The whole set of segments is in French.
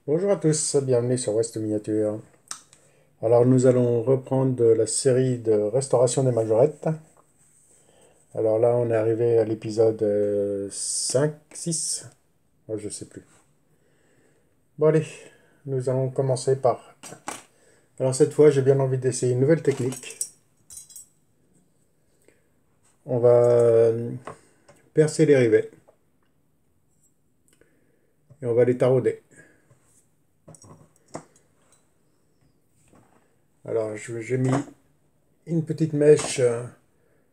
Bonjour à tous, bienvenue sur West Miniature. Alors nous allons reprendre la série de restauration des majorettes. Alors là on est arrivé à l'épisode 5, 6, je sais plus. Bon allez, nous allons commencer par... Alors cette fois j'ai bien envie d'essayer une nouvelle technique. On va percer les rivets et on va les tarauder. Alors j'ai mis une petite mèche.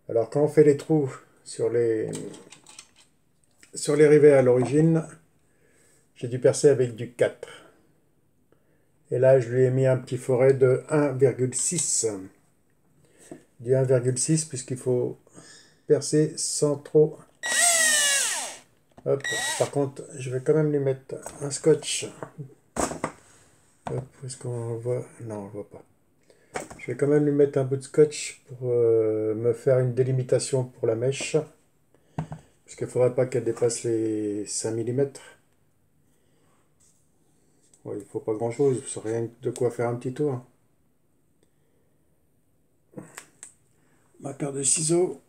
Alors quand on fait les trous sur les rivets à l'origine, j'ai dû percer avec du 4. Et là, je lui ai mis un petit forêt de 1,6. Du 1,6 puisqu'il faut percer sans trop. Hop. Par contre, je vais quand même lui mettre un scotch. Hop, est-ce qu'on voit? Non, on ne voit pas. Je vais quand même lui mettre un bout de scotch pour me faire une délimitation pour la mèche. Puisqu'il ne faudrait pas qu'elle dépasse les 5 mm. Ouais, il ne faut pas grand-chose, c'est rien de quoi faire un petit tour. Ma paire de ciseaux.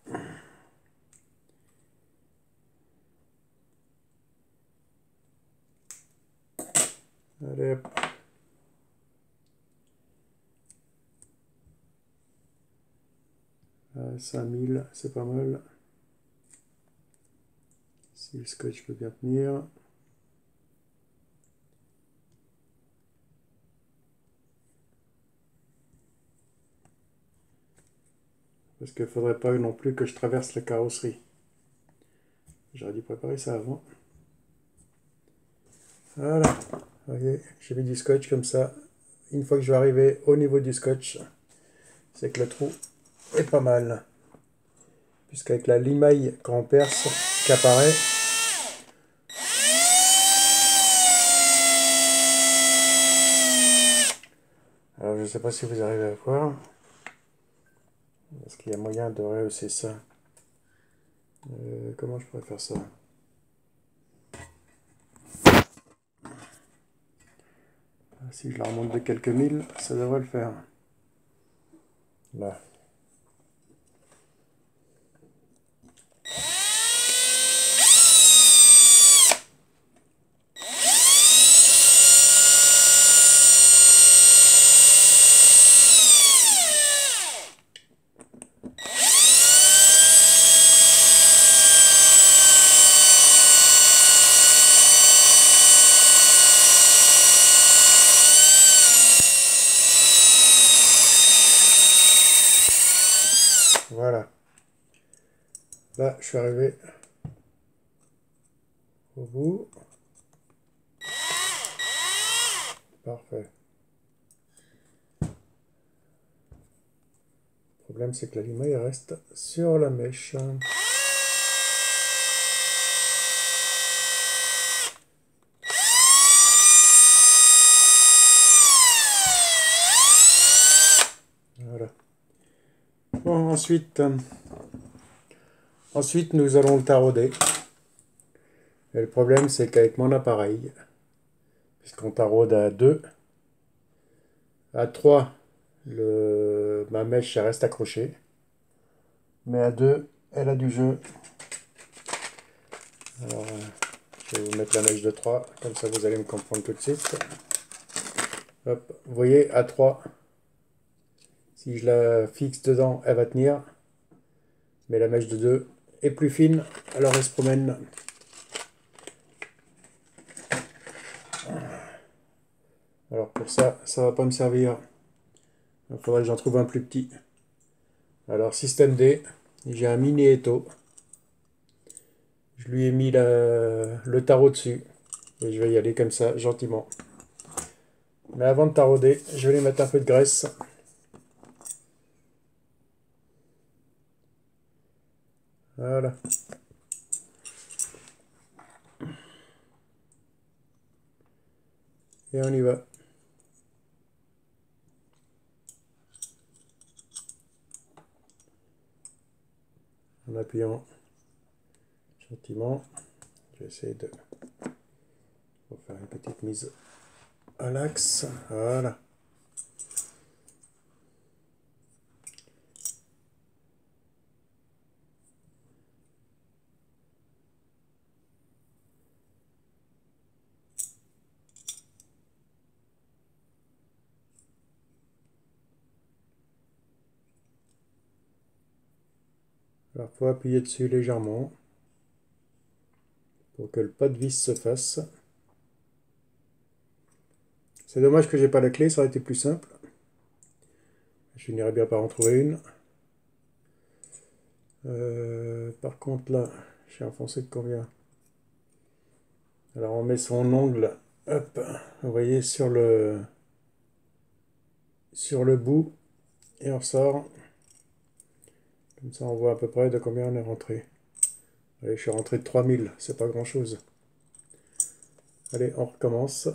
Allez, hop. 5000, c'est pas mal. Si le scotch peut bien tenir. Parce qu'il ne faudrait pas non plus que je traverse la carrosserie. J'aurais dû préparer ça avant. Voilà. Vous voyez, j'ai mis du scotch comme ça. Une fois que je vais arriver au niveau du scotch, c'est que le trou est pas mal. Puisqu'avec la limaille, quand on perce, qui apparaît, alors je ne sais pas si vous arrivez à voir. Est-ce qu'il y a moyen de rehausser ça? Comment je pourrais faire ça? Si je la remonte de quelques milles, ça devrait le faire. Là. Voilà. Là, je suis arrivé au bout. Parfait. Le problème, c'est que la limaille reste sur la mèche. Voilà. Bon, ensuite, nous allons le tarauder. Et le problème, c'est qu'avec mon appareil, puisqu'on taraude à 2, à 3, ma mèche elle reste accrochée. Mais à 2, elle a du jeu. Alors, je vais vous mettre la mèche de 3, comme ça vous allez me comprendre tout de suite. Hop, vous voyez, à 3, si je la fixe dedans, elle va tenir. Mais la mèche de 2 est plus fine, alors elle se promène. Alors pour ça, ça va pas me servir. Il faudrait que j'en trouve un plus petit. Alors système D, j'ai un mini étau. Je lui ai mis le tarot dessus. Et je vais y aller comme ça, gentiment. Mais avant de tarauder, je vais lui mettre un peu de graisse. Voilà. Et on y va. En appuyant gentiment. Je vais essayer de faire une petite mise à l'axe. Voilà. Alors, il faut appuyer dessus légèrement pour que le pas de vis se fasse. C'est dommage que j'ai pas la clé, ça aurait été plus simple. Je finirais bien par en trouver une. Par contre là, j'ai enfoncé de combien? Alors on met son ongle, hop, vous voyez sur le bout et on sort. Comme ça on voit à peu près de combien on est rentré. Allez, je suis rentré de 3000, c'est pas grand chose. Allez, on recommence.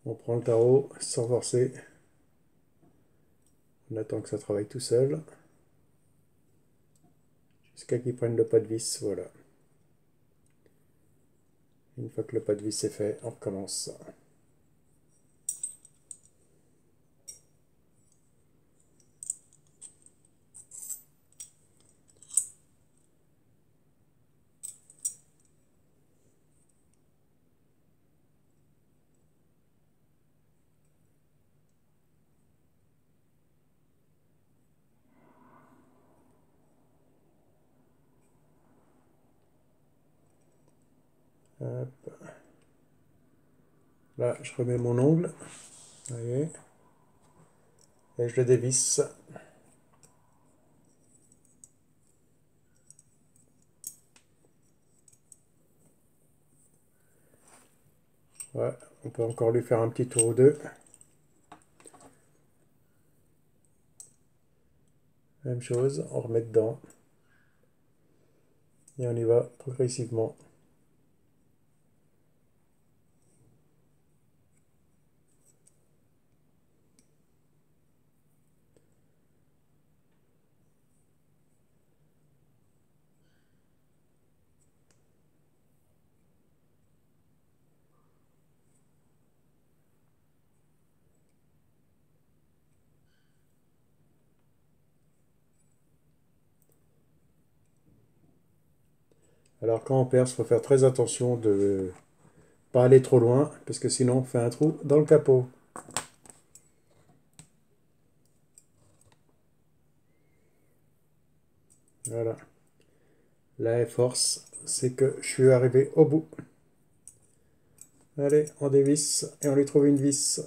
On prend le tarot sans forcer. On attend que ça travaille tout seul. Jusqu'à qu'il prenne le pas de vis, voilà. Une fois que le pas de vis est fait, on recommence. Hop. Là, je remets mon ongle. Vous voyez. Et je le dévisse. Ouais, on peut encore lui faire un petit tour ou deux. Même chose, on remet dedans. Et on y va progressivement. Alors quand on perce, il faut faire très attention de pas aller trop loin, parce que sinon on fait un trou dans le capot. Voilà. La force, c'est que je suis arrivé au bout. Allez, on dévisse et on lui trouve une vis.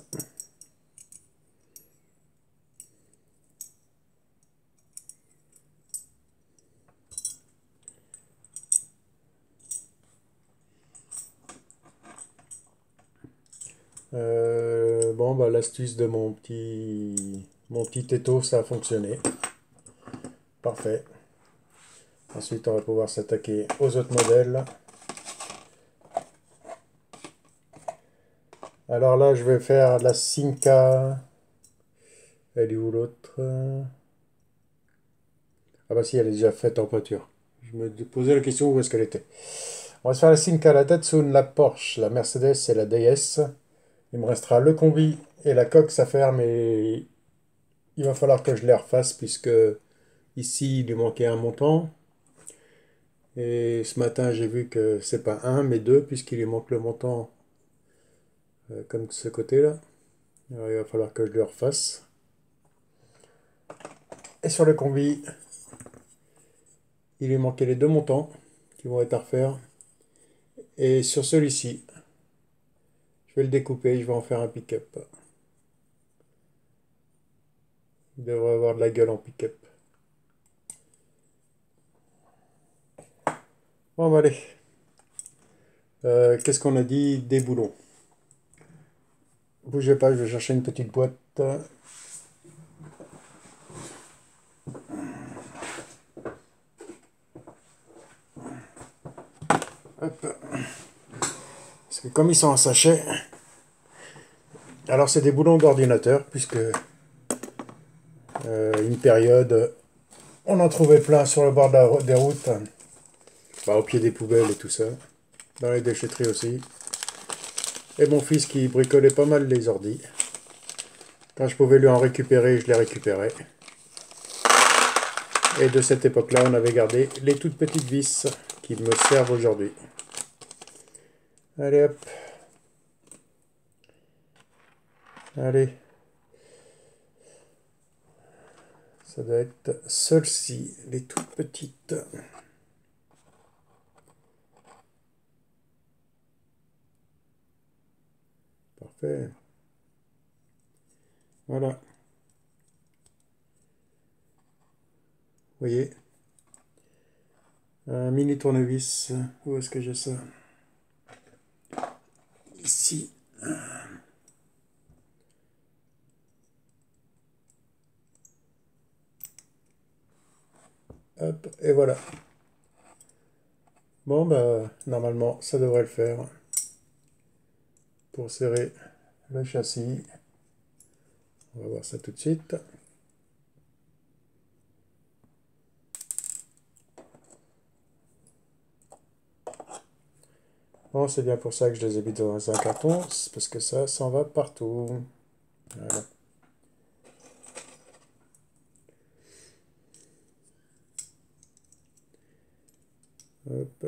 Bon, bah l'astuce de mon petit étau, ça a fonctionné. Parfait. Ensuite, on va pouvoir s'attaquer aux autres modèles. Alors là, je vais faire la Cinca. Elle est où l'autre? Ah bah si, elle est déjà faite en peinture. Je me posais la question où est-ce qu'elle était. On va se faire la Cinca, la Datsun, la Porsche, la Mercedes et la DS. Il me restera le combi et la coque à faire, mais il va falloir que je les refasse puisque ici, il lui manquait un montant. Et ce matin, j'ai vu que c'est pas un, mais deux, puisqu'il lui manque le montant comme de ce côté-là. Alors, il va falloir que je le refasse. Et sur le combi, il lui manquait les deux montants qui vont être à refaire. Et sur celui-ci, je vais le découper, je vais en faire un pick-up. Il devrait avoir de la gueule en pick-up. Bon, bah, allez. Qu'est-ce qu'on a dit? Des boulons. Bougez pas, je vais chercher une petite boîte. Hop. Parce que comme ils sont en sachet, alors c'est des boulons d'ordinateur, puisque une période, on en trouvait plein sur le bord des routes, bah, au pied des poubelles et tout ça, dans les déchetteries aussi. Et mon fils qui bricolait pas mal les ordis. Quand je pouvais lui en récupérer, je les récupérais. Et de cette époque-là, on avait gardé les toutes petites vis qui me servent aujourd'hui. Allez hop. Allez. Ça doit être celles-ci, les toutes petites. Parfait. Voilà. Vous voyez, un mini tournevis. Où est-ce que j'ai ça? Ici. Hop, et voilà. Bon, bah, normalement, ça devrait le faire pour serrer le châssis. On va voir ça tout de suite. Bon, c'est bien pour ça que je les ai mis dans un carton, parce que ça s'en va partout. Voilà. Hop.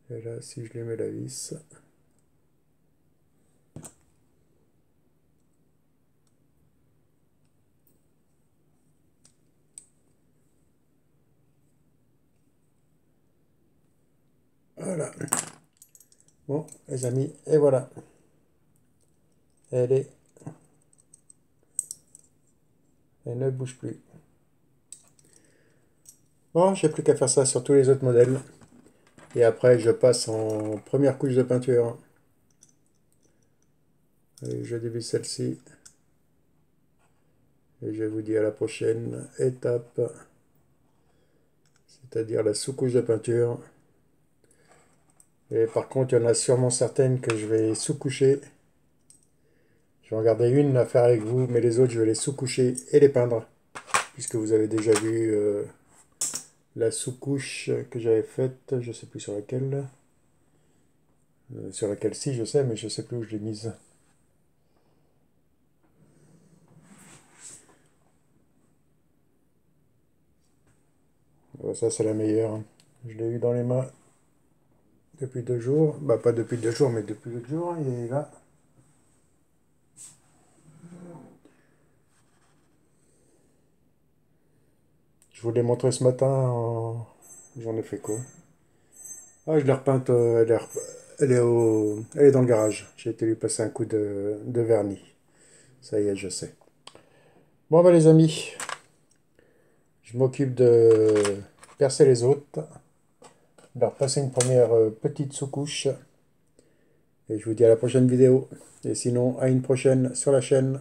Et là, si je lui mets la vis, voilà. Bon, les amis, et voilà. Elle ne bouge plus. Bon, j'ai plus qu'à faire ça sur tous les autres modèles. Et après, je passe en première couche de peinture. Et je dévisse celle-ci. Et je vous dis à la prochaine étape, c'est-à-dire la sous-couche de peinture. Et par contre, il y en a sûrement certaines que je vais sous-coucher. Je vais en garder une à faire avec vous, mais les autres, je vais les sous-coucher et les peindre. Puisque vous avez déjà vu la sous-couche que j'avais faite, je ne sais plus sur laquelle. Sur laquelle si, je sais, mais je ne sais plus où je l'ai mise. Ça, c'est la meilleure. Je l'ai eu dans les mains depuis 2 jours. Bah, pas depuis 2 jours, mais depuis l'autre jour. Et là, je vous l'ai montré ce matin. J'en ai fait quoi? Ah, je l'ai repeinte. Elle est dans le garage. J'ai été lui passer un coup de vernis. Ça y est, je sais. Bon, bah, les amis, je m'occupe de percer les autres, de leur passer une première petite sous-couche. Et je vous dis à la prochaine vidéo. Et sinon, à une prochaine sur la chaîne.